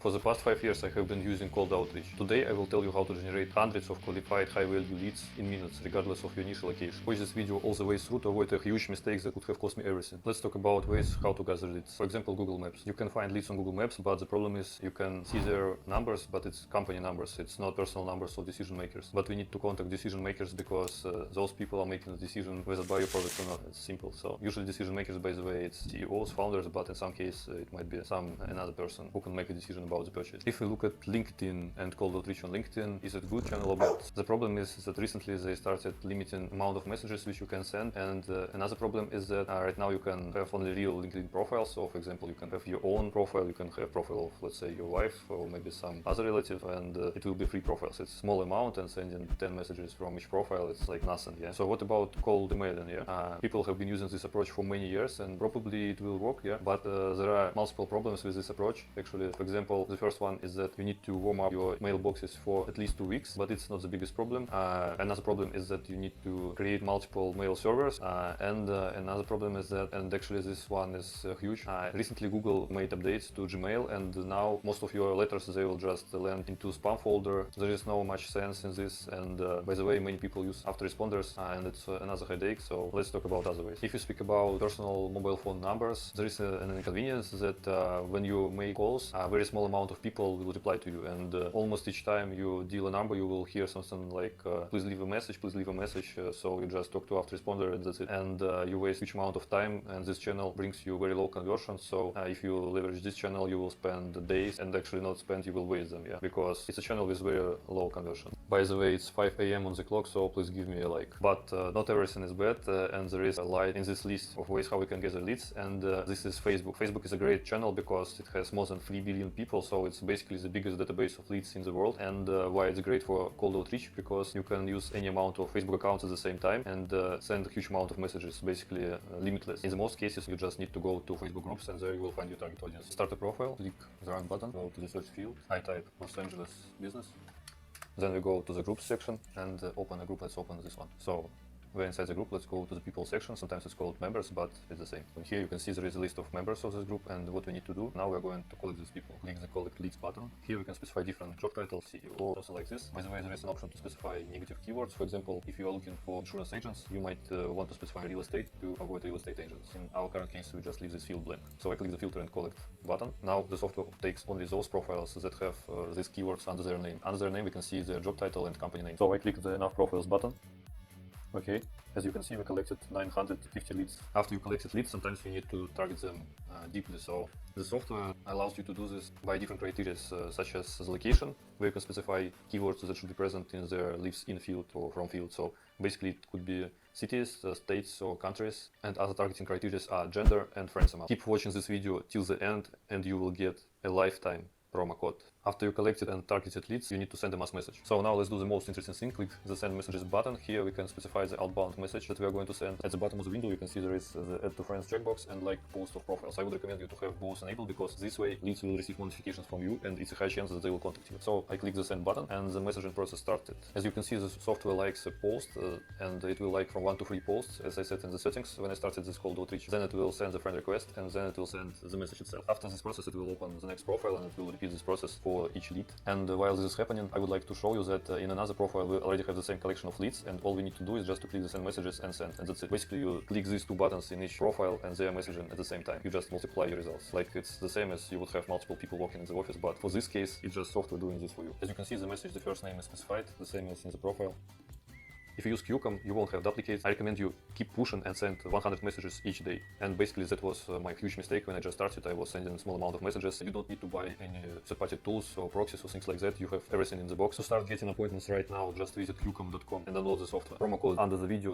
For the past 5 years I have been using cold outreach. Today I will tell you how to generate hundreds of qualified high-value leads in minutes, regardless of your niche location. Watch this video all the way through to avoid a huge mistake that could have cost me everything. Let's talk about ways how to gather leads. For example, Google Maps. You can find leads on Google Maps, but the problem is you can see their numbers, but it's company numbers. It's not personal numbers of decision makers. But we need to contact decision makers because those people are making the decision whether to buy your product or not. It's simple. So usually decision makers, by the way, it's CEOs, founders, but in some case it might be another person who can make a decision about the purchase. If we look at LinkedIn and cold outreach on LinkedIn, is it a good channel or bad? The problem is that recently they started limiting amount of messages which you can send, and another problem is that right now you can have only real LinkedIn profiles. So for example, you can have your own profile, you can have profile of, let's say, your wife or maybe some other relative, and it will be free profiles. It's small amount, and sending 10 messages from each profile, it's like nothing. Yeah. So what about cold emailing? Yeah. People have been using this approach for many years, and probably it will work. Yeah. But there are multiple problems with this approach. Actually, for example, the first one is that you need to warm up your mailboxes for at least 2 weeks, but it's not the biggest problem. Another problem is that you need to create multiple mail servers, and another problem is that, and actually this one is huge, recently Google made updates to Gmail, and now most of your letters, they will just land into spam folder. There is no much sense in this, and by the way, many people use autoresponders, and it's another headache. So let's talk about other ways. If you speak about personal mobile phone numbers, there is an inconvenience that when you make calls, a very small amount of people will reply to you, and almost each time you deal a number, you will hear something like please leave a message, please leave a message. So you just talk to autoresponder and that's it, and you waste huge amount of time, and this channel brings you very low conversion. So if you leverage this channel, you will spend days, and actually not spend, you will waste them. Yeah, because it's a channel with very low conversion. By the way, it's 5 a.m. on the clock, so please give me a like. But not everything is bad, and there is a light in this list of ways how we can gather leads, and this is Facebook. Facebook is a great channel because it has more than 3 billion people, so it's basically the biggest database of leads in the world. And why it's great for cold outreach, because you can use any amount of Facebook accounts at the same time and send a huge amount of messages, basically limitless. In the most cases, you just need to go to Facebook groups, and there you will find your target audience. Start a profile, click the run button, go to the search field, I type Los Angeles business. Then we go to the groups section and open a group. Let's open this one. So we're inside the group. Let's go to the people section. Sometimes it's called members, but it's the same. And here you can see there is a list of members of this group, and what we need to do now, we're going to collect these people. Click the collect leads button. Here we can specify different job titles, CEO, something like this. By the way, there is an option to specify negative keywords. For example, if you are looking for insurance agents, you might want to specify real estate to avoid real estate agents. In our current case, we just leave this field blank. So I click the filter and collect button. Now the software takes only those profiles that have these keywords under their name. Under their name, we can see their job title and company name. So I click the enough profiles button. Okay, as you can see, we collected 950 leads. After you collected leads, sometimes you need to target them deeply. So the software allows you to do this by different criteria, such as the location, where you can specify keywords that should be present in their lives in field or from field. So basically it could be cities, states or countries, and other targeting criteria are gender and friends amount. Keep watching this video till the end, and you will get a lifetime promo code. After you collected and targeted leads, you need to send a mass message. So now let's do the most interesting thing. Click the send messages button. Here we can specify the outbound message that we are going to send. At the bottom of the window, you can see there is the add to friends checkbox and like post of profiles. I would recommend you to have both enabled, because this way leads will receive notifications from you, and it's a high chance that they will contact you. So I click the send button, and the messaging process started. As you can see, the software likes a post, and it will like from 1 to 3 posts, as I said in the settings when I started this cold outreach. Then it will send the friend request, and then it will send the message itself. After this process, it will open the next profile, and it will repeat this process for each lead. And while this is happening, I would like to show you that in another profile we already have the same collection of leads, and all we need to do is just to click the send messages and send, and that's it. Basically, you click these 2 buttons in each profile, and they are messaging at the same time. You just multiply your results. Like, it's the same as you would have multiple people working in the office, but for this case, it's just software doing this for you. As you can see, the message, the first name is specified, the same as in the profile. If you use QCOM, you won't have duplicates. I recommend you keep pushing and send 100 messages each day. And basically that was my huge mistake when I just started. I was sending a small amount of messages. You don't need to buy any third-party tools or proxies or things like that. You have everything in the box. To start getting appointments right now, just visit qcom.com and download the software. Promo code under the video